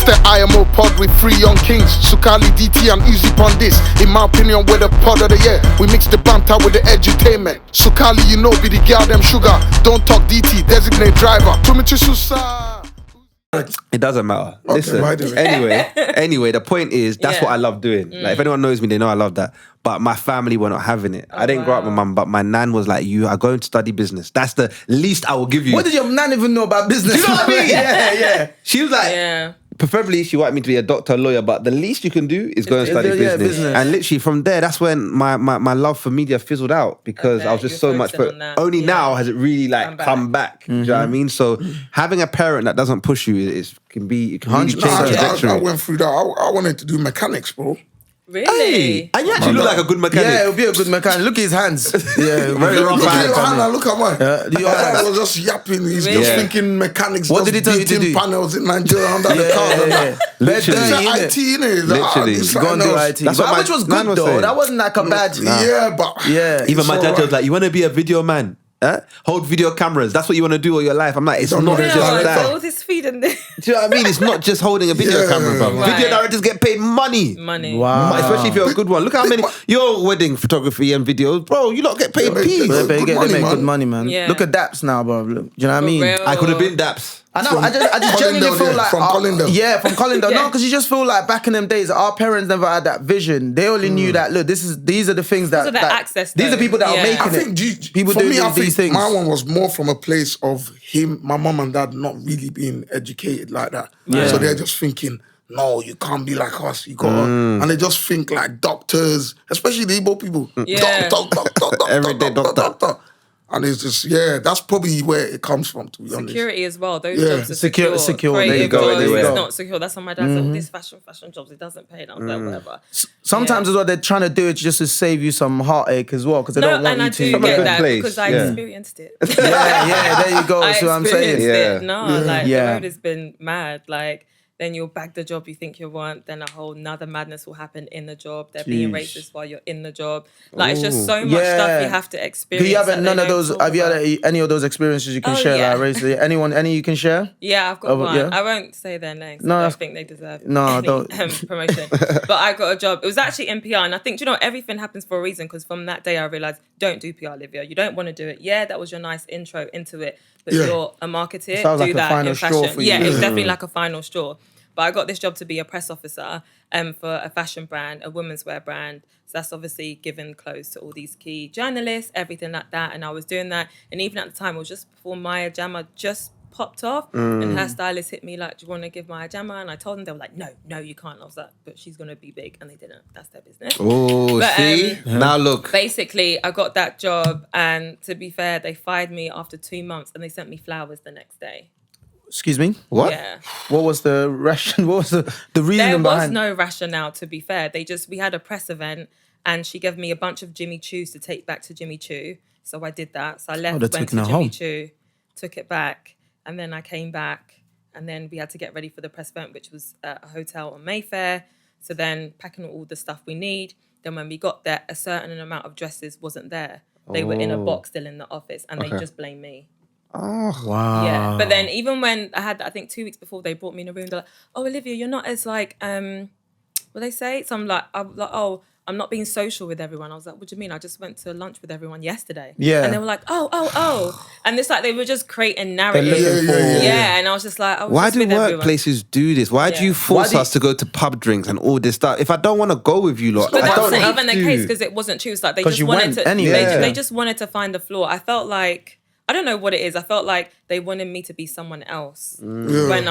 It's the IMO pod with 3 young kings. Sukali, DT and Easy on this. In my opinion, we're the pod of the year. We mix the banter with the edutainment. Sukali, you know, be the girl them sugar. Don't talk DT, designate driver. It doesn't matter. Okay, Listen, anyway, the point is, that's what I love doing. Like, if anyone knows me, they know I love that. But my family were not having it. I didn't grow up with my mum, but my nan was like, you are going to study business. That's the least I will give you. What did your nan even know about business? Do you know what I mean? Yeah. She was like, preferably she wanted me to be a doctor, lawyer, but the least you can do is go and study business. And literally from there, that's when my love for media fizzled out, because I was just so much. Only now has it really like come back. Do you know what I mean? So having a parent that doesn't push you can really change trajectory. I went through that. I wanted to do mechanics, bro. Really? Hey, and you actually look like a good mechanic. Yeah, it'll be a good mechanic. Look at his hands. Yeah, very rough. Look at your hand, look at mine. Your I was just yapping. He's just thinking mechanics. What did he tell you to do? Panels in Nigeria under the cars. Literally. It's IT, innit? Literally. Go and do IT. That's what which was good though. That wasn't like a bad. Yeah, but even my dad was like, you want to be a video man? Hold video cameras. That's what you want to do all your life. I'm like, it's not just that. All this feed in there. Do you know what I mean? It's not just holding a video camera, bro. Right. Video directors get paid money. Wow. Especially if you're a good one. Look how many your wedding photography and videos, bro. You lot get paid peas. They make good money, man. Yeah. Look at Daps now, bro. Do you know what I mean? I could have been Daps. I know. I just genuinely feel like from Collindale. Yeah, from Collindale. No, because you just feel like back in them days, our parents never had that vision. They only knew that. Look, these are the things that access. These are people that are making I think people for do me, I these think things. my one was more from a place of my mum and dad not really being educated like that. Yeah. So they're just thinking, no, you can't be like us. You got, and they just think like doctors, especially the Igbo people. Doctor, Everyday doctor. And it's just, that's probably where it comes from, to be honest. Security as well. Those jobs are secure. There you go. It's not secure. That's why my dad said, this fashion jobs, it doesn't pay. And I was like, whatever. Sometimes as well, they're trying to do it just to save you some heartache as well, because they don't want you to. No, and I do get that because I experienced it. There you go. That's what I'm saying. The road has been mad. Like, then you'll bag the job you think you want, then a whole nother madness will happen in the job. They're being racist while you're in the job. Like, it's just so much stuff you have to experience. Do you have have you had any of those experiences you can share? Yeah. Like, race? Any you can share? Yeah, I've got one. Yeah? I won't say their names. No, I don't think they deserve don't. promotion. But I got a job. It was actually in PR. And I think, everything happens for a reason, because from that day I realised, don't do PR, Olivia. You don't want to do it. Yeah, that was your nice intro into it. But you're a marketer. Sounds do like that a final in fashion. straw for you. It's definitely like a final straw. But I got this job to be a press officer for a fashion brand, a women's wear brand. So that's obviously giving clothes to all these key journalists, everything like that. And I was doing that. And even at the time, it was just before Maya Jama just popped off. And her stylist hit me like, do you want to give Maya Jama? And I told them, they were like, no, you can't. I was like, but she's going to be big. And they didn't. That's their business. Oh, see? Now look. Basically, I got that job. And to be fair, they fired me after 2 months. And they sent me flowers the next day. Excuse me? What? Yeah. What was the ration? What was the reason behind? There was no rationale, to be fair. We had a press event and she gave me a bunch of Jimmy Choos to take back to Jimmy Choo. So I did that. So I left, went to Jimmy Choo, took it back, and then I came back, and then we had to get ready for the press event, which was at a hotel on Mayfair. So then packing all the stuff we need. Then when we got there, a certain amount of dresses wasn't there. They were in a box still in the office, and they just blamed me. Oh, wow. Yeah. But then even when I had, I think 2 weeks before, they brought me in a room, they're like, oh, Olivia, you're not as like, what they say? So I'm like, I'm not being social with everyone. I was like, what do you mean? I just went to lunch with everyone yesterday. Yeah. And they were like, oh. And it's like, they were just creating narratives. Yeah. And I was just like, why do workplaces do this? Why do you force us to go to pub drinks and all this stuff? If I don't want to go with you lot, but I don't that's not have even the case, because it wasn't true. It's like they just wanted to, anyway. they just wanted to find the flaw. I felt like, I don't know what it is. I felt like they wanted me to be someone else when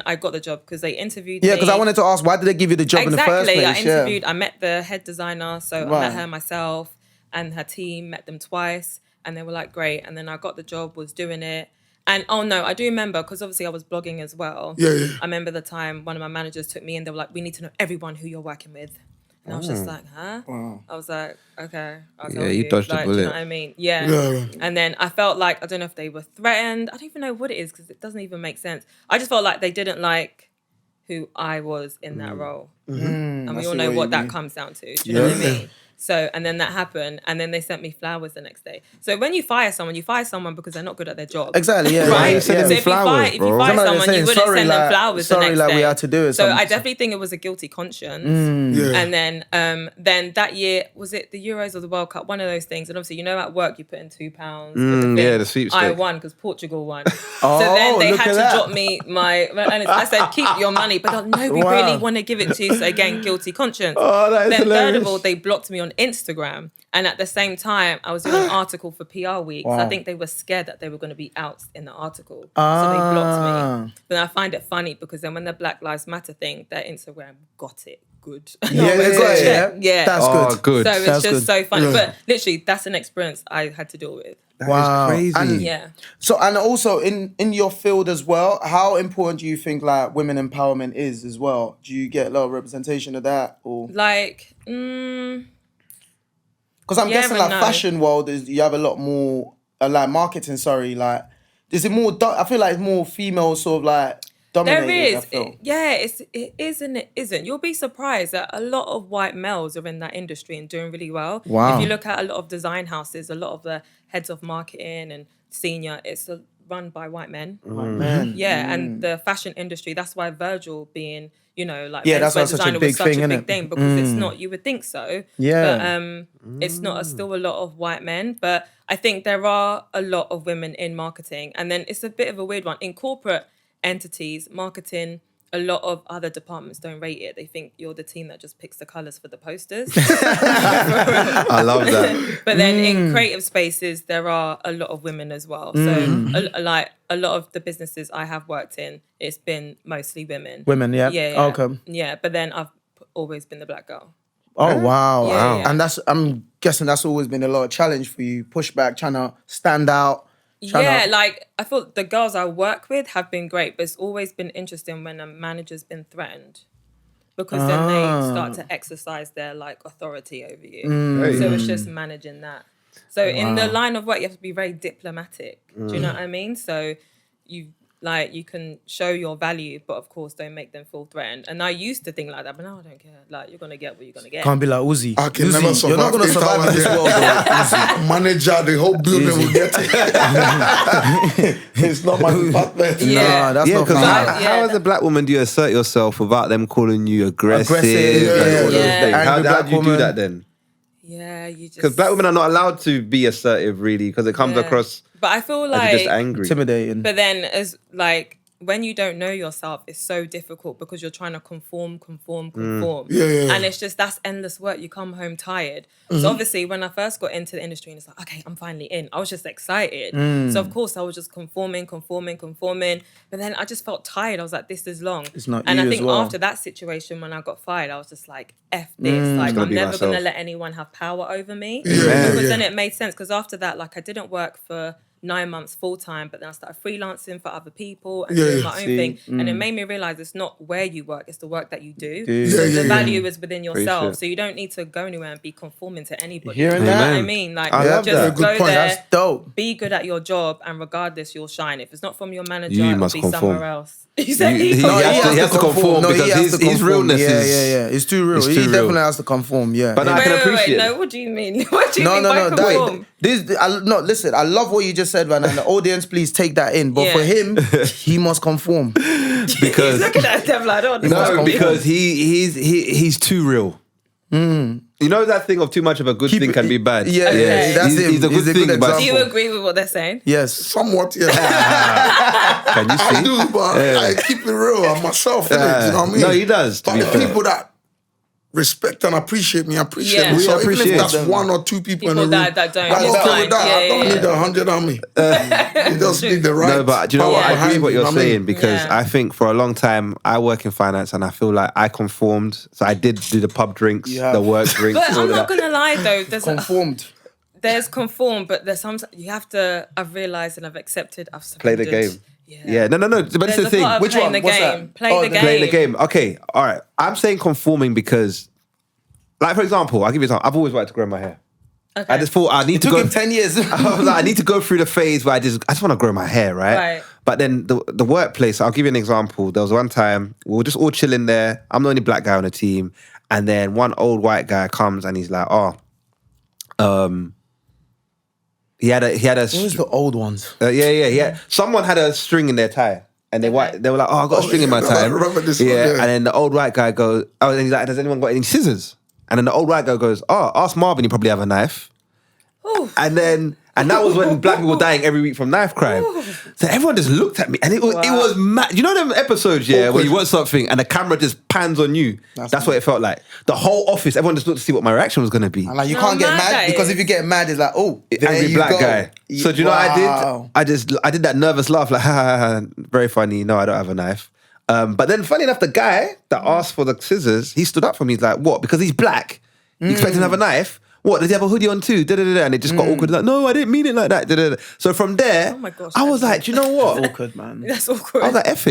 I got the job, because they interviewed me. Yeah, because I wanted to ask, why did they give you the job in the first place? I interviewed, I met the head designer, so I met her myself and her team, met them twice, and they were like, great. And then I got the job, was doing it. And I do remember, because obviously I was blogging as well. Yeah. I remember the time one of my managers took me in, they were like, we need to know everyone who you're working with. And I was just like, huh? Wow. I was like, okay. You dodged the bullet. Do you know what I mean? Yeah. And then I felt like, I don't know if they were threatened. I don't even know what it is, because it doesn't even make sense. I just felt like they didn't like who I was in that role. And we all know what that comes down to. Do you know what I mean? So, and then that happened, and then they sent me flowers the next day. So when you fire someone because they're not good at their job. Exactly, yeah. Right? So if you fire someone, you wouldn't send them flowers the next day. We had to do it. So I definitely think it was a guilty conscience. And then that year, was it the Euros or the World Cup? One of those things. And obviously, at work, you put in £2. The sweepstake. I won because Portugal won. So then they had to drop me and I said, keep your money. But no, we really want to give it to you. So again, guilty conscience. Oh, that is then hilarious. third of all, they blocked me on Instagram. And at the same time, I was doing an article for PR Week. So I think they were scared that they were going to be out in the article. So they blocked me. But I find it funny because then when the Black Lives Matter thing, their Instagram got it good. Yeah. That's good. So it's just so funny. Yeah. But literally, that's an experience I had to deal with. That is crazy. And, So, and also in your field as well, how important do you think like women empowerment is as well? Do you get a lot of representation of that, or like? Because I'm guessing like fashion world you have a lot more like marketing. Sorry, like is it more? I feel like it's more female sort of like dominated. There is, I feel. it is and it isn't. You'll be surprised that a lot of white males are in that industry and doing really well. Wow. If you look at a lot of design houses, a lot of the heads of marketing and senior, it's run by white men. White men. Yeah, and the fashion industry. That's why Virgil being, that's why such a big thing, because it's not. You would think so. Yeah. But it's not still a lot of white men. But I think there are a lot of women in marketing, and then it's a bit of a weird one in corporate entities, marketing. A lot of other departments don't rate it. They think you're the team that just picks the colours for the posters. I love that. But then in creative spaces, there are a lot of women as well. So like a lot of the businesses I have worked in, it's been mostly women. Women, yeah? Yeah. Okay. Yeah, but then I've always been the black girl. Oh, wow. Yeah. And I'm guessing that's always been a lot of challenge for you, pushback, trying to stand out. Like I thought the girls I work with have been great, but it's always been interesting when a manager's been threatened, because then they start to exercise their like authority over you. So it's just managing that. So in the line of work, you have to be very diplomatic. Do you know what I mean? So you can show your value, but of course don't make them feel threatened. And I used to think like that, but now I don't care. Like, you're gonna get what you're gonna get. Can't be like Uzi. I can never survive. You're not gonna survive in this world. Manager, the whole building will get it. It's not my department. No, that's not fine. How as a black woman do you assert yourself without them calling you aggressive? How do you do that then? Yeah, you just... Because black women are not allowed to be assertive, really, because it comes across... But I feel as like... just angry. Intimidating. But then, as like, when you don't know yourself, it's so difficult because you're trying to conform. And it's just, that's endless work. You come home tired. So obviously, when I first got into the industry, and it's like, okay, I'm finally in. I was just excited. So of course, I was just conforming. But then I just felt tired. I was like, this is long. It's not and you I think as well. after that situation, when I got fired, I was just like, F this. Like, I'm never going to let anyone have power over me. Because then it made sense. Because after that, like, I didn't work for 9 months full time, but then I started freelancing for other people and doing my own thing. And it made me realize it's not where you work, it's the work that you do. The value is within yourself. So you don't need to go anywhere and be conforming to anybody. You know what I mean? Like, just go there, that's dope. Be good at your job, and regardless, you'll shine. If it's not from your manager, You it'll must be conform. somewhere else. He has to conform because his realness is... Yeah. It's too real. He definitely has to conform, But I can appreciate it. No, what do you mean? What do you mean by conform? Listen, I love what you just said, man, and the audience, please take that in. But for him, he must conform. Because... Look at that devil, I don't No, because he's too real. You know that thing of too much of a good thing can be bad? Yeah, that's him. He's a good thing, but... Do you agree with what they're saying? Yes. Somewhat, yeah. Can you see? I do, but I keep it real. I'm myself, innit? You know what I mean? No, he does. But the people that respect and appreciate me, appreciate Yeah. me. We So even appreciate if that's them. one or two people in the room that don't. I'm It's okay fine. with that. I don't need 100 on me. You just need the right. No, but do you know what? power I agree with what behind you're you, know I mean? saying, because I think for a long time I work in finance and I feel like I conformed. So I did do the pub drinks, the work drinks. But all I'm of not that. going to lie though. There's conformed, but there's sometimes you have to. I've realised and I've accepted. I've Play the surrendered. game. Yeah, no. But it's the thing. Which one? The game. Play the game. Play the game. Okay, all right. I'm saying conforming because, like, for example, I'll give you an example. I've always wanted to grow my hair. Okay. I just thought I need to go. It took him 10 years. I was like, I need to go through the phase where I just want to grow my hair, right? But then the workplace, I'll give you an example. There was one time we were just all chilling there. I'm the only black guy on the team. And then one old white guy comes and he's like, oh, He had a. Where's the old ones? Yeah. Someone had a string in their tie, and they were like, "Oh, I got a string in my tie." I remember this Yeah, one, yeah. and then the old white guy goes, "Oh," and he's like, "Does anyone got any scissors?" And then the old white guy goes, "Oh, ask Marvin. He probably have a knife." And that was when black people were dying every week from knife crime. So everyone just looked at me, and it was mad. You know them episodes, where you want something and the camera just pans on you. That's what it felt like. The whole office, everyone just looked to see what my reaction was going to be. And like you can't get mad because if you get mad, it's like, oh, there Angry you black go. guy. So do you know what I did? I did that nervous laugh, like, ha, ha, ha, very funny. No, I don't have a knife. But then, funny enough, the guy that asked for the scissors, he stood up for me. He's like, what? Because he's black, you expect him to have a knife? What, does he have a hoodie on too? Da-da-da-da. And it just got awkward. Like, no, I didn't mean it like that. Da-da-da. So from there, Oh my gosh, I was like, do you know what? That's awkward, man. That's awkward. I was like, F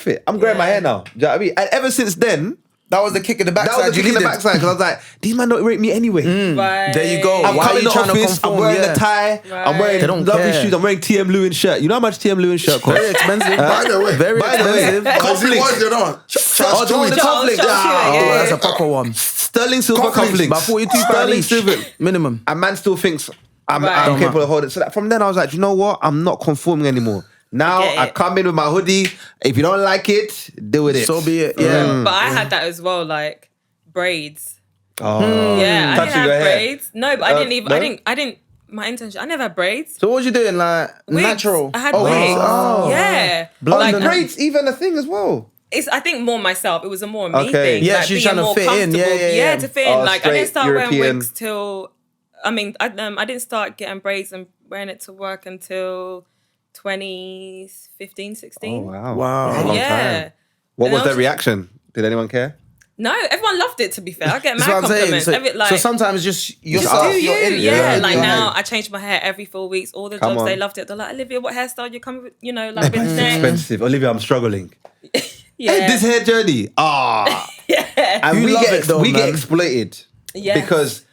it. I'm growing my hair now. Do you know what I mean? And ever since then, That was the kick in the backside. that was the kick in the backside, because I was like, these man don't rate me anyway. Right. There you go. I'm Why are coming you to the trying to office, I'm conform? wearing Yeah. a tie, I'm Right. wearing They don't lovely care. shoes, I'm wearing TM Lewin shirt. You know how much TM Lewin shirt costs? Very expensive. By the way, Very by the way, expensive. Because he was, you know. Oh, doing the Charles, cufflinks. Charles, Oh, yeah. that's a proper one. Sterling silver Cufflinks. cufflinks. About 42 Sterling pounds each. silver. Minimum. And man still thinks I'm Right. capable of holding it. So that, from then I was like, you know what? I'm not conforming anymore. Now Get I it. come in with my hoodie. If you don't like it, deal with it. So be it. Yeah. But I had that as well, like braids. Oh. Yeah, I Touching didn't your have hair. braids. No, but I didn't even. no? I didn't. My intention. I never had braids. So what was you doing? Like Wigs. natural? I had Oh, wigs. Oh. Yeah. Blonde Like, and Braids even a thing as well. It's, I think, more myself. It was a more me Okay. thing. Yeah, like, she's being trying to more fit in. comfortable. Yeah. to fit in. Oh, Like, I didn't straight start wearing European. wigs till. I mean, I didn't start getting braids and wearing it to work until 2015, 16. Oh, wow. Wow. That's a long Yeah. time. What And was I their was- reaction? Did anyone care? No, everyone loved it. To be fair, I get That's mad what I'm saying. compliments. So, Every, like, so sometimes just just yourself. do you. You're in. Yeah, You're like in. now I change my hair every 4 weeks. All the Come jobs, on. they loved it. They're like, Olivia, what hairstyle you coming with? You know, like with It's neck. expensive. Olivia, I'm struggling. Yeah. Hey, this hair journey. Yeah. And You we love get it though, we get man. exploited. Yes. Because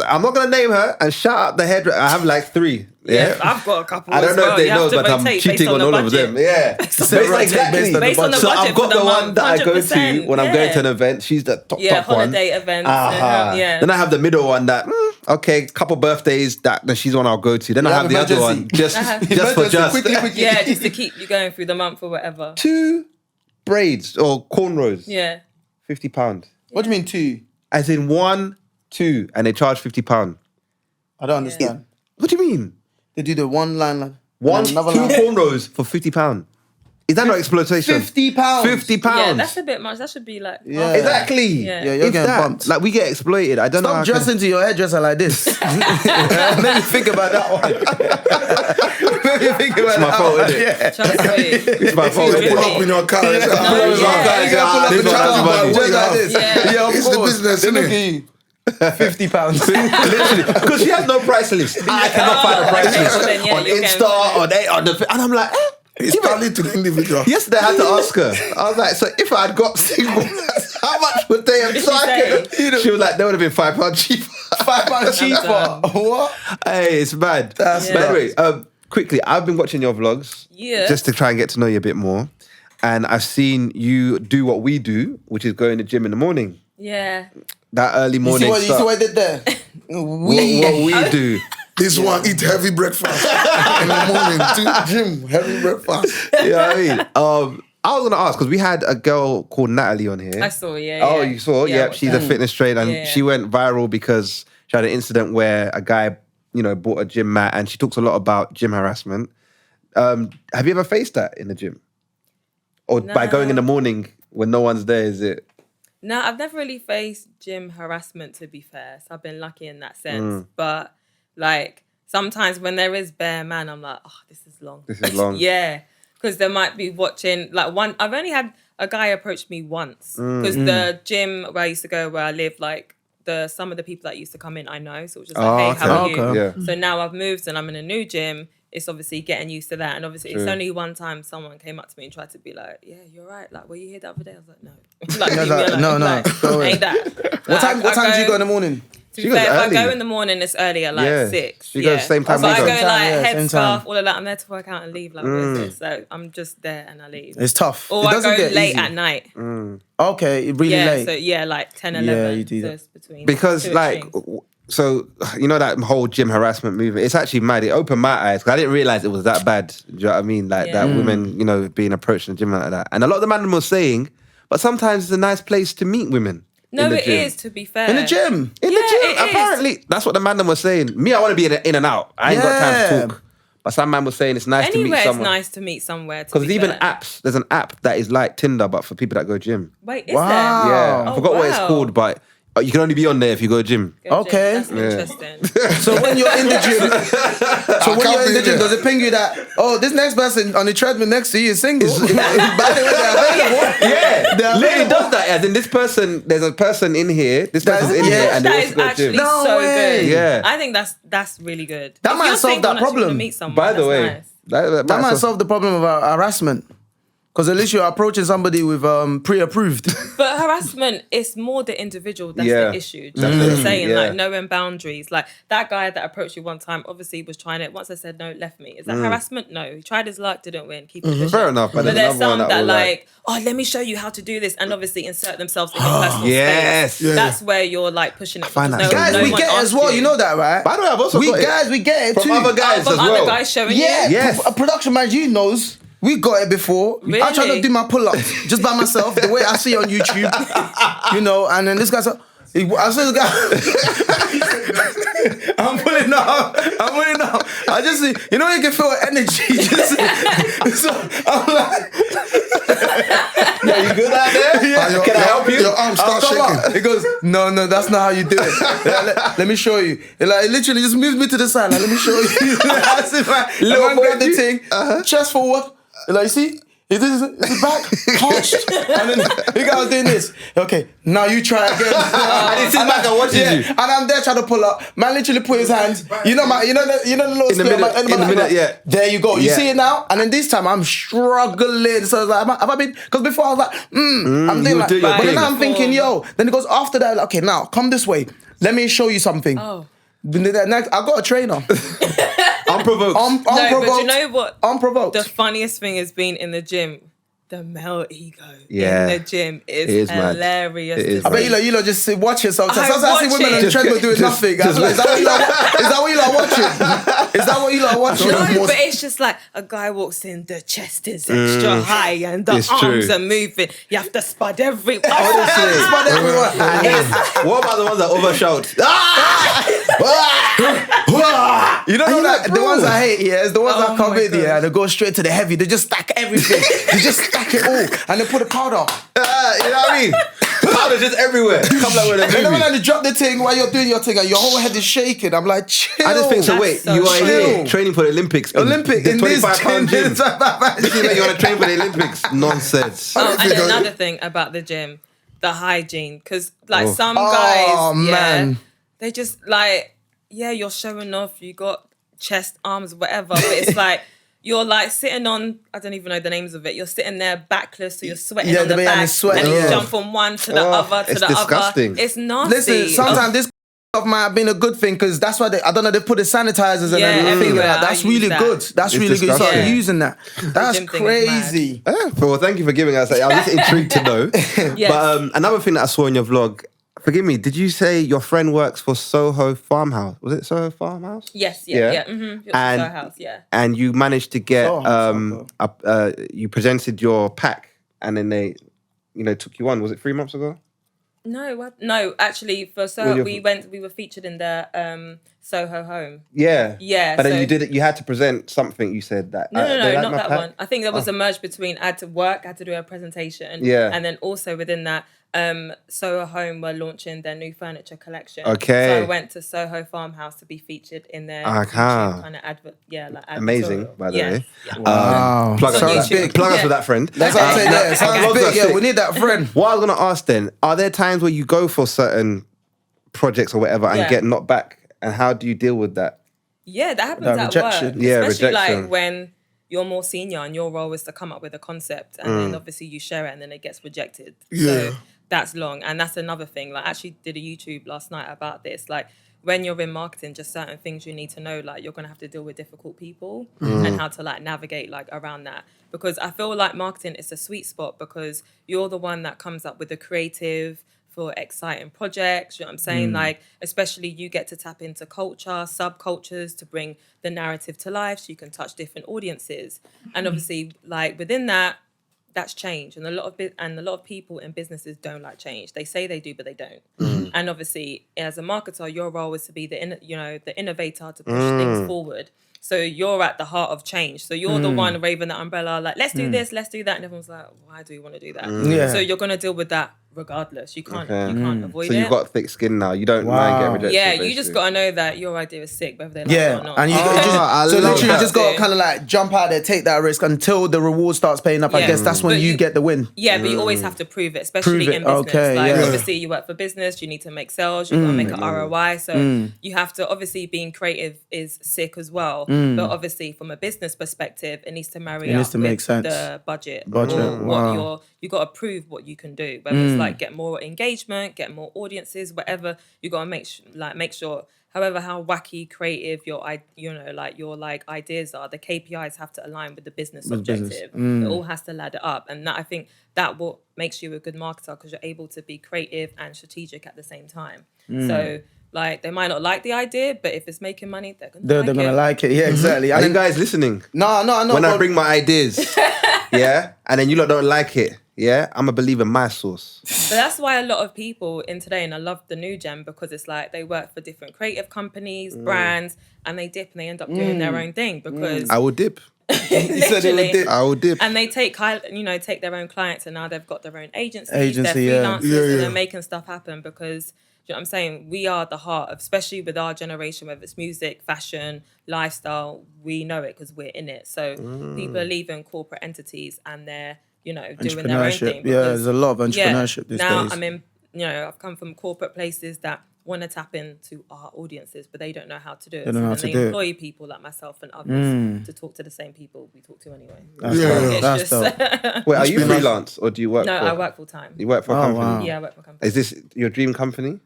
I'm not gonna name her and shout out the hairdresser. I have like 3. Yeah, Yeah. I've got a couple. I don't as know well. if they You have know, to but I'm rotate cheating based on the all of budget. them. Yeah. Rotate Based on the So budget I've got for the one month, that I go to 100%, when I'm going yeah. to an event. She's the top Yeah, top one. holiday events. Aha. Yeah. Then I have the middle one that okay, couple birthdays that then she's one I'll go to. Then I You have have the other one emergency. just Uh-huh. for just Quickly. Yeah, just to keep you going through the month or whatever. 2 braids or cornrows. Yeah. £50. What do you mean 2? As in 1, 2, and they charge £50. I don't understand. What do you mean? They do the one line. Like, One, and another 2 line. cornrows for £50. Is that not exploitation? £50. £50. Yeah, that's a bit much. That should be like. Yeah. Exactly. Yeah. Yeah, you're If getting that, bumped. like we get exploited. I don't know. Stop how I can- dressing to your hairdresser like this. Let me think about that one. Let me think about my that fault, one. isn't it? Yeah. Trust me. It's my fault. Pull innit? up in your car. and say, No, pull up in your yeah. car. You gotta pull up This in the one has car, money. just like this. Yeah. Yeah, of It's the course. business, They innit? look at you. £50. Literally, because she has no price list. I cannot find a price okay, list well then, yeah, on you're Insta on the, and I'm like, It's totally to the individual. yesterday I had to ask her. I was like, so if I had got single, how much would they have did she charged? say? She was like, they would have been £5 cheaper. £5 cheaper. What? Hey, it's mad. That's But anyway, quickly, I've been watching your vlogs Yeah. just to try and get to know you a bit more, and I've seen you do what we do, which is go in the gym in the morning. Yeah. That early You morning see what stuff. I did there? What we do. This one eat heavy breakfast in the morning. To gym, heavy breakfast. You know what I mean? I was gonna ask because we had a girl called Natalie on here. I saw, yeah. Oh, yeah. you saw? Yeah, Yep, what's she's that? a fitness trainer, and Yeah, yeah. she went viral because she had an incident where a guy, bought a gym mat, and she talks a lot about gym harassment. Have you ever faced that in the gym, or by going in the morning when no one's there? Is it? No, I've never really faced gym harassment, to be fair. So I've been lucky in that sense. But like sometimes when there is bare man, I'm like, oh, this is long. This is long. Yeah. Because they might be watching like one. I've only had a guy approach me once. Because the gym where I used to go, where I live, like some of the people that used to come in, I know. So it was just like, hey, how are you? Okay. Yeah. So now I've moved and I'm in a new gym. It's obviously getting used to that. And obviously True. it's only one time someone came up to me and tried to be like, yeah, you're right. Like, were you here the other day? I was like, no. Like, No, leave me like, alone. no, Like, go away. ain't that. What time do you go in the morning? To She be goes fair, if early. I go in the morning, it's earlier, like Yeah. 6. She goes same time So we I go. go Same time, like yeah, head same scarf, time. all of that. I'm there to work out and leave. Like, what is this? So I'm just there and I leave. It's tough. Or It I doesn't go get late easy. at night. Okay, really Yeah, late. so yeah, like 10, 11. Yeah, you do so that. it's between Because two like, extremes. So, you know that whole gym harassment movement? It's actually mad. It opened my eyes because I didn't realize it was that bad. Do you know what I mean? Like that women, you know, being approached in the gym like that. And a lot of the man were saying, but sometimes it's a nice place to meet women. No, it is, to be fair. In the gym. In the gym, apparently. That's what the man was saying. Me, I want to be in and out. I ain't got time to talk. But some man was saying it's nice to meet someone. Anywhere it's nice to meet somewhere. Because there's even apps. There's an app that is like Tinder, but for people that go gym. Wait, is there? Yeah. I forgot what it's called, but you can only be on there if you go gym. Okay. That's interesting. So when you're in the gym, does it ping you that, this next person on the treadmill next to you is single? By the way, they're available. Yeah. Literally does that. As in this person, there's a person in here, this person's in here, and they also go gym. So good. Yeah. I think that's really good. That might solve that problem. By the way, that might solve the problem of harassment. Because at least you're approaching somebody with pre-approved. But harassment is more the individual that's the issue. Do you know what I'm saying? Like knowing boundaries. Like that guy that approached you one time obviously was trying it. Once I said no, left me. Is that harassment? No. He tried his luck, didn't win. Keep it pushing. Fair enough. But there's some that like, let me show you how to do this, and obviously insert themselves in your personal space. Yeah. That's where you're like pushing it. Guys, we get it as well. You know that, right? By the way, I've also got it. We get it from too. other guys from as well. Other guys showing you. Yes. A production manager knows. We got it before. Really? I tried to do my pull-ups just by myself, the way I see on YouTube, you know, and then this guy's like, I said the guy, I'm pulling up. I just see, you know, you can feel energy. So I'm like, you good out there? Yeah. Can I help you? Your arm starts shaking. He goes, no, that's not how you do it. Let me show you. It literally just moves me to the side. Like, let me show you. I said, little boy, the thing, chest forward. You see? Is this back? Punched. And then the guy was doing this. Okay, now you try again. This is back and watching you. And I'm there trying to pull up. Man literally put his hands. You know the little in the middle, yeah. There you go. You see it now? And then this time I'm struggling. So I was like, have I been? Because before I was like, I'm doing like, but then I'm thinking, then it goes after that. Like, okay, now come this way. Let me show you something. Next, I got a trainer. Unprovoked. Unprovoked. But you know what? Unprovoked. The funniest thing has been in the gym. The male ego in the gym is hilarious. I bet you lot just watch it sometimes. Sometimes I see women on the treadmill doing nothing. Is that what you lot watching? Is that what you lot watching? No, but it's just like a guy walks in, the chest is extra high and the arms are moving. You have to spud everywhere. Spud everywhere. What about the ones that overshout? You don't know that the ones I hate, is the ones that come in here and they go straight to the heavy. They just stack everything. They just stack it all and they put the powder. You know what I mean? Powder just everywhere. Come like with a movie. And then when you drop the thing while you're doing your thing and your whole head is shaking, I'm like, chill. I just think so. Wait, you are here training for the Olympics. The in 25-pound gym. You want to train for the Olympics? Nonsense. And another thing about the gym, the hygiene, because like some guys, man. they just like, you're showing off. You got chest, arms, whatever, but it's like. You're like sitting on, I don't even know the names of it. You're sitting there backless, so you're sweating on the back. And you jump from one to the other to the disgusting. other. It's nasty. Listen, sometimes this stuff might have been a good thing because that's why they put the sanitizers and everything like that. That's really good. That's really good. You start using that. That's crazy. Well, thank you for giving us that. I'm just intrigued to know. But another thing that I saw in your vlog, forgive me, did you say your friend works for Soho Farmhouse? Was it Soho Farmhouse? Yes, Mm-hmm. And, Soho House, and you managed to get, you presented your pack and then they, took you on. Was it 3 months ago? No, actually for Soho, we were featured in the Soho Home. Yeah. Yeah. But then you had to present something, you said that. No, not that one. I think there was a merge between I had to work, I had to do a presentation. Yeah. And then also within that, Soho Home were launching their new furniture collection. Okay. So I went to Soho Farmhouse to be featured in their kind of advert. Yeah, like amazing, by the way. Yeah. Wow. Plug us for that friend. That's what I'm saying. Sounds big. Yeah, we need that friend. What I was gonna ask then, are there times where you go for certain projects or whatever and get knocked back? And how do you deal with that? Yeah, that happens That at rejection. work. Yeah, especially rejection. like when you're more senior and your role is to come up with a concept and then obviously you share it and then it gets rejected. So that's long. And that's another thing. Like I actually did a YouTube last night about this. Like when you're in marketing, just certain things you need to know, like you're going to have to deal with difficult people and how to like navigate like around that. Because I feel like marketing is a sweet spot because you're the one that comes up with the creative, for exciting projects, you know what I'm saying? Like, especially you get to tap into culture, subcultures to bring the narrative to life so you can touch different audiences. And obviously, like, within that, that's change. And a lot of people in businesses don't like change. They say they do, but they don't. And obviously, as a marketer, your role is to be the innovator, to push things forward. So you're at the heart of change. So you're the one waving the umbrella, like, let's do this, let's do that. And everyone's like, why do you want to do that? So you're going to deal with that regardless. You can't avoid it. So you've got thick skin now. You don't mind getting rejected. Yeah, basically. you just got to know that your idea is sick, whether they like it or not. And you just got to kind of like jump out there, take that risk until the reward starts paying up. I guess that's when you get the win. Yeah, but you always have to prove it, especially in business. Obviously you work for business, you need to make sales, you got to make an ROI. So you have to, obviously being creative is sick as well. But obviously from a business perspective, it needs to marry up with the budget. You got to prove what you can do. Whether it's like get more engagement, get more audiences, whatever. You got to make sure. However, how wacky, creative your ideas are, the KPIs have to align with the business objective. It all has to ladder up, and that I think that what makes you a good marketer, because you're able to be creative and strategic at the same time. So. Like, they might not like the idea, but if it's making money, they're gonna like it. Yeah, exactly. Are you guys listening? No. When I bring my ideas, yeah, and then you lot don't like it, yeah, I'm a believer in my sauce. But that's why a lot of people in today, and I love the new gen, because it's like they work for different creative companies, brands, and they dip and they end up doing their own thing because... I will dip. You said it would dip. I will dip. And they take their own clients, and now they've got their own agencies, they're freelancers, and they're making stuff happen because... You know what I'm saying? We are the heart of, especially with our generation, whether it's music, fashion, lifestyle, we know it because we're in it. So people are leaving corporate entities and they're, doing their own thing. Yeah, there's a lot of entrepreneurship these days. Now I'm in, I've come from corporate places that want to tap into our audiences, but they don't know how to do it. They employ people like myself and others to talk to the same people we talk to anyway. That's dope. Wait, are you freelance or do you work? No, I work full time. You work for a company? Wow. Yeah, I work for a company. Is this your dream company?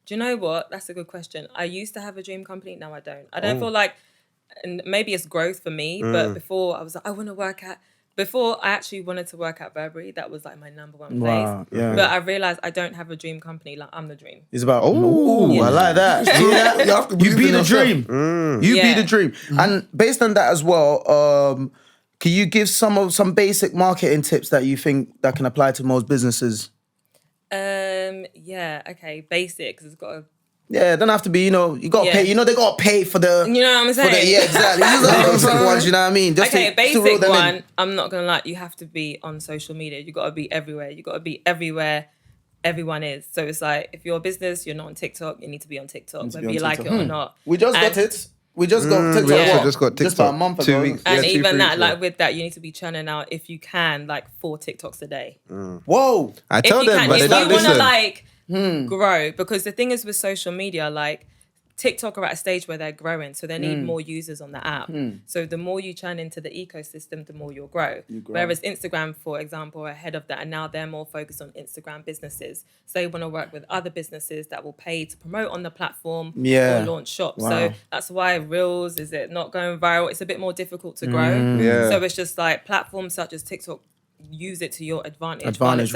Do you know what? That's a good question. I used to have a dream company. Now I don't. I don't feel like, and maybe it's growth for me, but before I was like, before I actually wanted to work at Burberry. That was like my number one place. Yeah. But I realized I don't have a dream company. Like, I'm the dream. It's about, I like that. See that? You be the dream. You be the dream. And based on that as well, can you give some basic marketing tips that you think that can apply to most businesses? Basic, because it's got to... Yeah, it don't have to be, you got to pay, they got to pay for the... You know what I'm saying? Yeah, exactly. These are the basic ones, you know what I mean? Just basic one, I'm not going to lie, you have to be on social media. You got to be everywhere. You got to be everywhere everyone is. So it's like, if you're a business, you're not on TikTok, you need to be on TikTok, whether you like it or not. We just got it. We just got TikTok. We also just got TikTok. Just about a month ago. 2 weeks. And 2, even 3 that, weeks, like with that, you need to be churning out, if you can, like 4 TikToks a day. Whoa. I tell them, but they don't if you listen. want to grow, because the thing is with social media, like TikTok are at a stage where they're growing, so they need more users on the app. So the more you churn into the ecosystem, the more you'll grow. Whereas Instagram, for example, are ahead of that, and now they're more focused on Instagram businesses. So they want to work with other businesses that will pay to promote on the platform or launch shops. Wow. So that's why Reels, is it not going viral? It's a bit more difficult to grow. So it's just like platforms such as TikTok, use it to your advantage while it's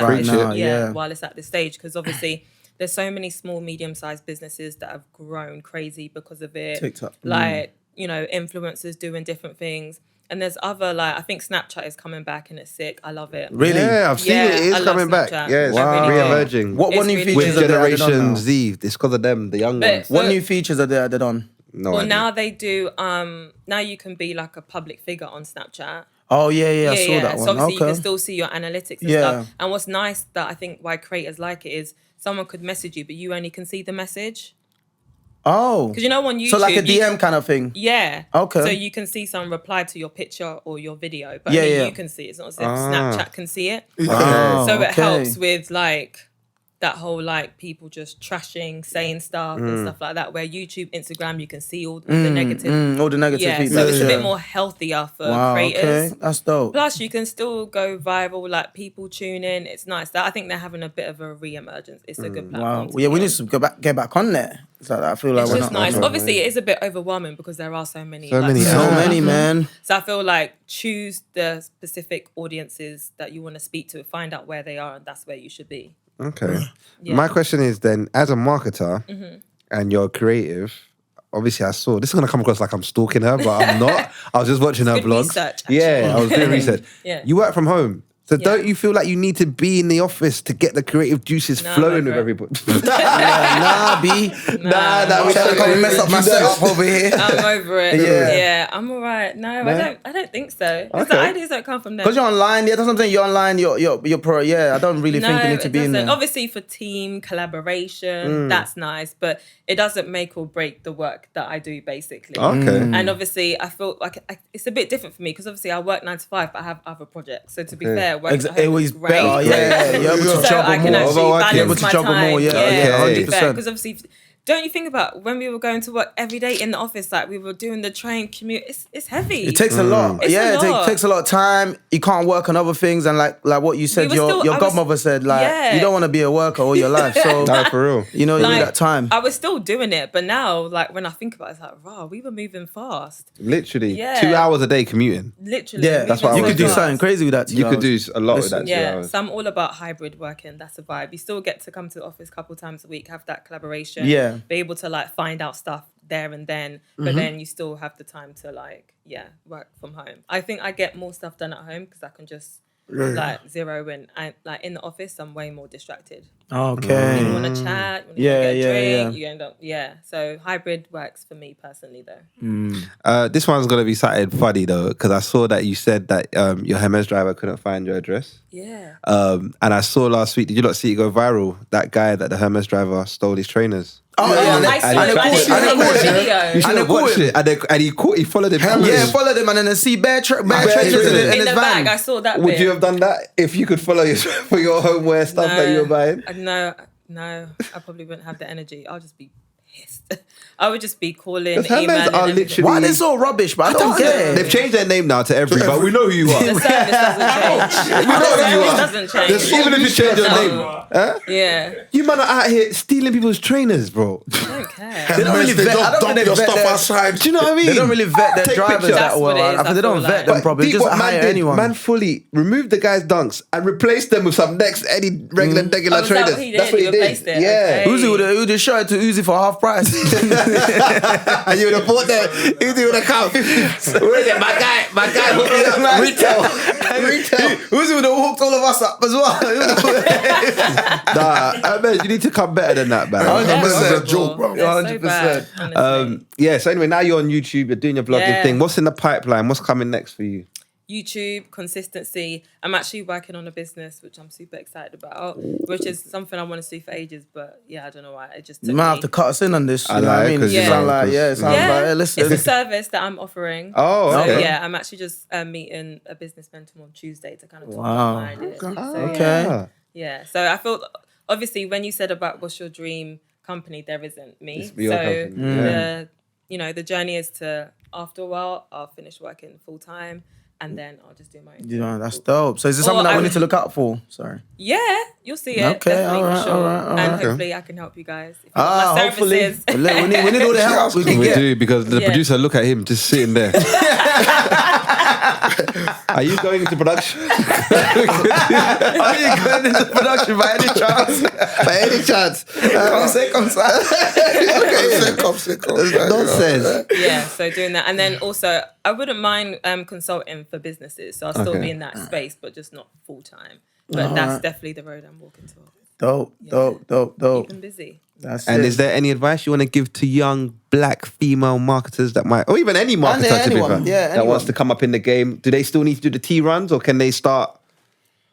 at this stage, because obviously there's so many small, medium-sized businesses that have grown crazy because of it. TikTok. Like, influencers doing different things. And there's other, like, I think Snapchat is coming back and it's sick. I love it. Really? Yeah, I've seen it. It is coming back. Yeah, it's re-emerging. What new features with are they added on Generation now? Z? It's because of them, the young ones. What new features are they added on? No idea. Now they do, now you can be like a public figure on Snapchat. Oh, yeah, I saw that one. So obviously you can still see your analytics and stuff. And what's nice that I think why creators like it is someone could message you, but you only can see the message. Oh. Because on YouTube... So like a DM kind of thing? Yeah. Okay. So you can see someone reply to your picture or your video, but only you can see it. It's not as if Snapchat can see it. So it helps with like... that whole like people just trashing, saying stuff and stuff like that, where YouTube, Instagram, you can see all the negative. All the negative feedback. So it's a bit more healthier for creators. Okay. That's dope. Plus you can still go viral, like people tune in. It's nice. I think they're having a bit of a re-emergence. It's a good platform. Wow. Yeah, we need to get back on there. So I feel like it's we're just not nice. Obviously it is a bit overwhelming because there are so many. So many, man. So I feel like choose the specific audiences that you want to speak to, find out where they are, and that's where you should be. Okay. Yeah. My question is then, as a marketer and you're creative, obviously I saw, this is going to come across like I'm stalking her, but I'm not. I was just watching her vlogs. Research, yeah, I was doing research. You work from home. So don't you feel like you need to be in the office to get the creative juices flowing with everybody? Nah, B. Nah, we can't mess up my setup over here. I'm over it. Yeah, I'm all right. No, I don't think so. The ideas don't come from there. Because you're online, that's what I'm saying. You're online, you're pro. Yeah, I don't really think you need to be in there. Obviously, for team collaboration, that's nice, but it doesn't make or break the work that I do, basically. Okay. And obviously, I feel like it's a bit different for me because obviously I work 9 to 5, but I have other projects. So to be fair, it was better. Yeah, you're able to juggle more. You're able to juggle more. Yeah, 100%. Because obviously, don't you think about when we were going to work every day in the office, like we were doing the train commute, it's heavy. It takes a lot. It takes a lot of time. You can't work on other things, and like what you said, your godmother said, like you don't want to be a worker all your life. So for real. You know, you need that time. I was still doing it, but now, like when I think about it, it's like, wow, we were moving fast. Literally, 2 hours a day commuting. Literally, that's what you could do something crazy with that. You could do a lot with that. Yeah, so I'm all about hybrid working. That's a vibe. You still get to come to the office a couple times a week, have that collaboration. Yeah, be able to like find out stuff there and then, but then you still have the time to like work from home. I think I get more stuff done at home because I can just like zero in. I like in the office I'm way more distracted. Okay. You want to chat, you get a drink, you end up so hybrid works for me personally though. This one's gonna be something funny though, because I saw that you said that your Hermes driver couldn't find your address. And I saw last week, did you not see it go viral, that guy that the Hermes driver stole his trainers? I should have watched it. And he followed him. Yeah, followed him, and then see bare treasures in his the van. bag. I saw that. Would you have done that if you could follow for your homeware stuff that you were buying? No, I probably wouldn't have the energy. I'll just be pissed. I would just be calling, emailing. Are literally... Why are they so rubbish? But I don't care. They've changed their name now to Every, but we know who you are. The service doesn't change. We know who you are. Doesn't change. Even if you change your name. Yeah. You man are out here stealing people's trainers, bro. I don't care. They don't really vet. I don't dump think your they vet stuff outside. Do you know what I mean? They don't really vet their Take drivers pictures. that well. That's what it is, I think they don't vet them properly. Just hire anyone. Man fully removed the guy's dunks and replaced them with some next any regular trainers. That's what he did. Yeah. Uzi would have shot it to Uzi for half price. And you would have bought that. Uzi would have come. Where is it? My guy hooked me up. Retail. Uzi would have hooked all of us up as well. You need to come better than that, man. 100%. a joke, bro. 100%. So anyway, now you're on YouTube, you're doing your vlogging thing. What's in the pipeline? What's coming next for you? YouTube, consistency. I'm actually working on a business, which I'm super excited about, which is something I want to do for ages, but I don't know why. It just took You might have to cut us in on this. You know what I mean? It sounds like, hey, listen. It's a service that I'm offering. Oh, okay. So, I'm actually just meeting a business mentor on Tuesday to kind of talk behind it. Okay. Yeah. So I feel, obviously, when you said about what's your dream company, there isn't me. It's your company. The journey is to, after a while, I'll finish working full time. And then I'll just do my own. Yeah, that's dope. So is this something that we need to look out for? Sorry. Yeah, you'll see it. Okay, definitely, all right, for sure. all right. And hopefully I can help you guys. If you want my hopefully. services. we need all the help we can We get. do, because the producer, look at him just sitting there. Are you going into production? Are you going into production by any chance? By any chance? Come Nonsense. Yeah, so doing that. And then also, I wouldn't mind consulting for businesses. So I'll still be in that space, but just not full time. But that's definitely the road I'm walking towards. Dope. Keep them busy. Is there any advice you want to give to young black female marketers that might, or even any marketer that wants to come up in the game? Do they still need to do the T runs, or can they start?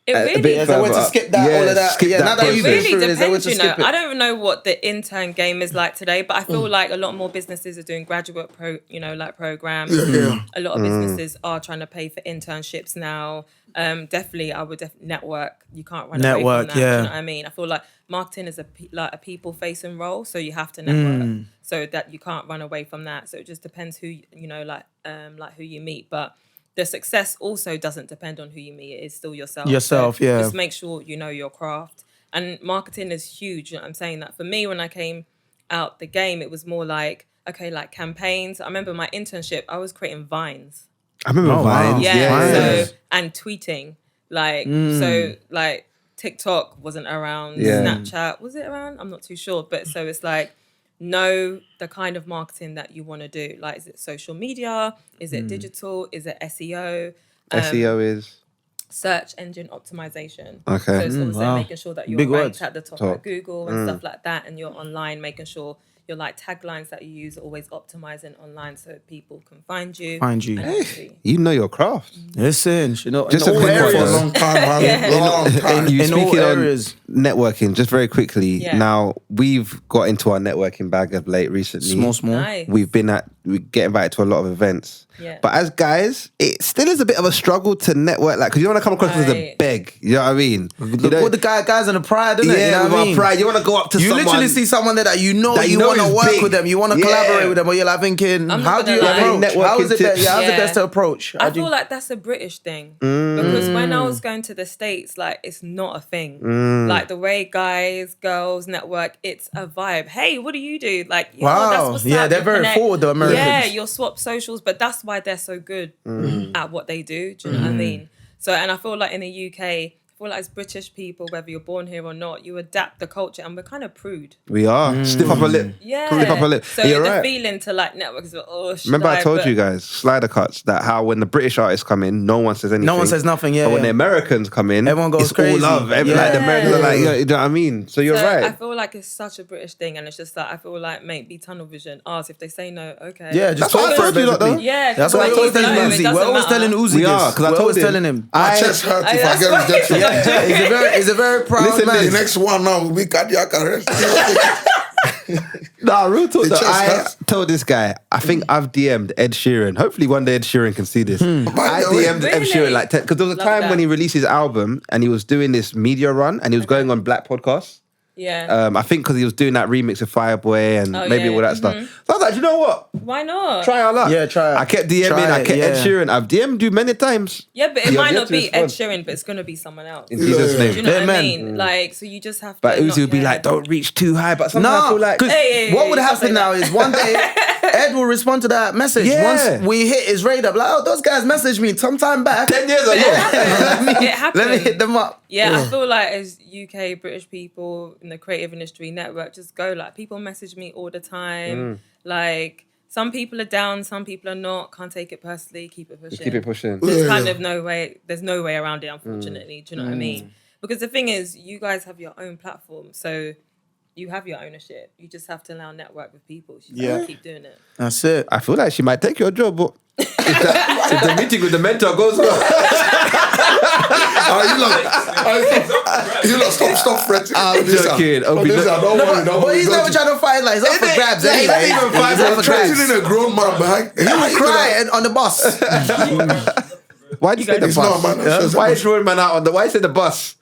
It really Is there a way to skip that, all of that? It really depends, I don't even know what the intern game is like today, but I feel like a lot more businesses are doing graduate programs. A lot of businesses are trying to pay for internships now. Definitely, I would network. You can't run away from that. You know what I mean? I feel like marketing is a people-facing role, so you have to network, so that you can't run away from that. So it just depends who who you meet, but the success also doesn't depend on who you meet. It is still yourself. Just make sure you know your craft. And marketing is huge. You know what I'm saying? That for me, when I came out the game, it was more like campaigns. I remember my internship, I was creating Vines. I remember Vines. Yeah. So, and tweeting. TikTok wasn't around. Snapchat, was it around? I'm not too sure. But so it's like, know the kind of marketing that you want to do. Like, is it social media? Is it digital? Is it SEO? SEO is? Search engine optimization. Okay. So it's also making sure that you're Big ranked words. at the top of Google and stuff like that, and you're online, making sure your like taglines that you use are always optimizing online so people can find you. Hey, you know your craft. Listen, just in a all quick one. areas. Long time, man. Long time. You In all speaking on areas. networking, just very quickly. Yeah. Now we've got into our networking bag of late recently. Small. Nice. We get invited to a lot of events. Yeah. But as guys, it still is a bit of a struggle to network, like, because you don't want to come across as a Right. beg. You know what I mean? With the guys in the pride, innit? Yeah, you know with what I our mean? pride. You want to go up to You someone. literally see someone there that you know is want to work big. with them, you want to Yeah. collaborate with them, but you're like thinking, I'm not how do you gonna lie. approach? Networking How is it tips. how's it Yeah. best to approach? I feel like that's a British thing because when I was going to the States, like it's not a thing. Like the way guys, girls network, it's a vibe. Hey, what do you do? Like, yo, Wow. that's what's Yeah, up. they're You very connect. forward, the Americans. Yeah, you'll swap socials, but that's why they're so good at what they do. Do you know what I mean? So, and I feel like in the UK, I feel like as British people, whether you're born here or not, you adapt the culture, and we're kind of prude. We are. Stiff upper lip. Yeah. Stiff upper lip. So You're the right. feeling to like network is Remember I told you guys, slider cuts, that how when the British artists come in, no one says anything. No one says nothing, yeah. But when the Americans come in, Everyone goes it's crazy. all love. Like Yeah. the Americans are like, you know what I mean? So you're So I right. feel like it's such a British thing, and it's just like I feel like maybe tunnel vision. Ask if they say no, okay. Yeah, just That's what talk I for it, told you lot, though. basically. Yeah, That's what I always tell Uzi. We're always telling Uzi We this. are, 'cause I We're told always him. telling him. My chest hurts if I that's get why- rejected. Yeah, he's a very proud Listen, man. The next one now will be cardiac arrest. Nah, real talk. The Though, chest I hurts. told this guy, I think I've DM'd Ed Sheeran. Hopefully one day Ed Sheeran can see this. I the way- DM'd Ed Really? Sheeran like, because there was a Love time that. when he released his album and he was doing this media run and he was going on black podcasts. Yeah. I think because he was doing that remix of Fireboy and Oh, maybe yeah. all that stuff. So I was like, you know what? Why not? Try our luck. Yeah, try it. I kept DMing, Try I it, kept Ed yeah. Sheeran. I've DM'd you many times. Yeah, but it You might have not yet to be Ed respond. Sheeran, but it's gonna be someone else. In Jesus' Do you name. know what I Amen. mean? Like, so you just have to. But not Uzi would be care. like, don't reach too high. But sometimes I No, feel like, because Hey, what would don't happen say now that. is one day Ed will respond to that message. Yeah. Once we hit his radar, like, oh, those guys messaged me sometime back. 10 years ago. It happens. Let me hit them up. Yeah, I feel like as UK British people in the creative industry network, just go like people message me all the time. Like some people are down, some people are not. Can't take it personally. Keep it pushing. Keep it pushing. There's Yeah. kind of no way. There's no way around it, unfortunately. Do you know what I mean? Because the thing is, you guys have your own platform, so you have your ownership. You just have to now network with people. You just have to keep doing it. That's it. I feel like she might take your job, but if the meeting with the mentor goes well. You lot stop fretting. I'm joking. Don't worry, don't But worry. he's never trying to fight like it's up for grabs Yeah, he's not anyway. even fighting It's up for for grabs. Threatening a grown man behind. He will cry on the bus. Why'd you say the It's not, bus? man. It's just- Why is throwing man out on the? Why you say the bus?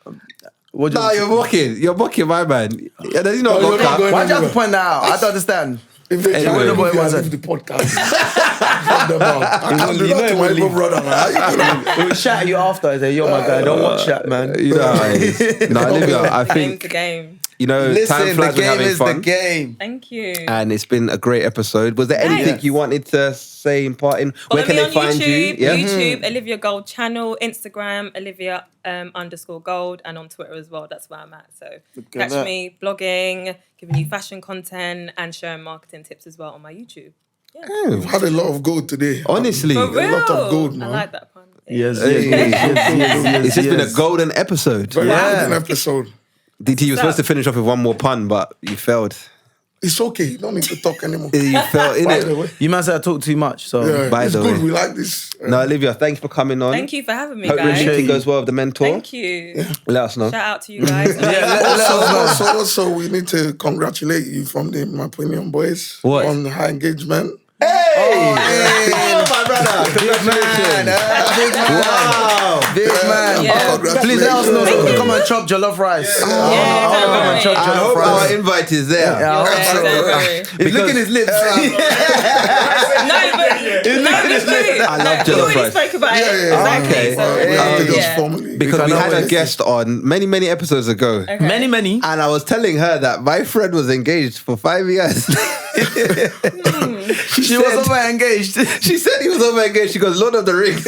What do No, you- you're mocking. You're mocking my man. Yeah, there's no you're not vodka. going- Why'd you have to point that out? I don't understand. If they Anyway, try to boy, leave what's the podcast, fuck them out. I can't do You know that to he my will evil leave. brother, man. How you doing? We'll shout at you after. I say, yo, my guy, don't watch that, man. You know, no, Olivia, I Game's think, the game. you know, time Listen, the flies when game having is the fun. game. Thank you. And it's been a great episode. Was there Nice. anything you wanted to say in parting? Where Follow can me they on find YouTube, you? YouTube, Olivia Gold channel, Instagram, Olivia _Gold, and on Twitter as well. That's where I'm at. So catch that. me blogging, giving you fashion content, and sharing marketing tips as well on my YouTube. We've had a lot of gold today. Honestly. For real, A lot of gold, man. I like that pun. Yes, It's just been a golden episode. Very Yeah. good episode. DT, you were supposed to finish off with one more pun, but you failed. It's okay. You don't need to talk anymore. You fell in By the it. way. You must have talked too much, so. Yeah, By it's the good. way. We like this. No, Olivia, thanks for coming on. Thank you for having me, Hope your guys. meeting goes well with the mentor. Thank you. Let us know. Shout out to you guys. Also, we need to congratulate you from the My Premium Boys What? on the high engagement. Oh, my brother. Congratulations. Wow. Big man. Yeah. Please let us know so we Thank can you. come and chop jollof rice. Yeah, come and chop I jollof hope rice. our invite is there. Yeah, You're He's licking his lips. I love we jollof already rice. spoke about it. Yeah. Exactly. Okay. So, We have to just yeah. formally. Because we cannot had a wait. guest on many episodes ago. Many. And I was telling her that my friend was engaged for 5 years. She was over engaged. She said he was over engaged. She goes, Lord of the Rings.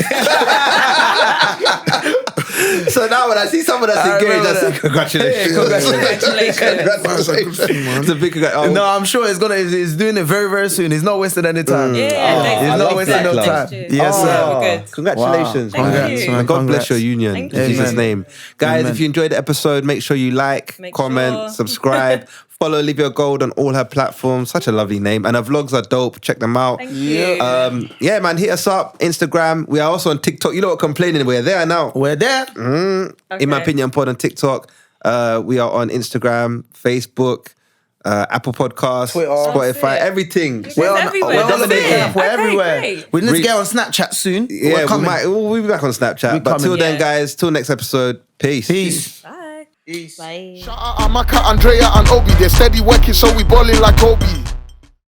So now when I see someone that's engaged, I say congratulations. Congratulations. It's a big congratulations. No, I'm sure he's doing it very, very soon. He's not wasting any time. He's not wasting no time. Yes, sir. Congratulations. Wow. Thank you. God bless your union. In Jesus' name. Guys, if you enjoyed the episode, make sure you comment, subscribe. Follow Olivia Gold on all her platforms. Such a lovely name. And her vlogs are dope. Check them out. Thank you. Yeah, man, hit us up. Instagram. We are also on TikTok. You know what, complaining. We're there now. We're there. Okay. In my opinion, pod on TikTok. We are on Instagram, Facebook, Apple Podcasts, Twitter, Spotify, everything. We're everywhere. We're everywhere. Great. We need to get on Snapchat soon. Yeah, we'll be back on Snapchat. But till then, guys, till next episode, peace. Bye. Peace. Bye. Shout out Amaka, Andrea, and Obi. They're steady working, so we ballin' like Kobe.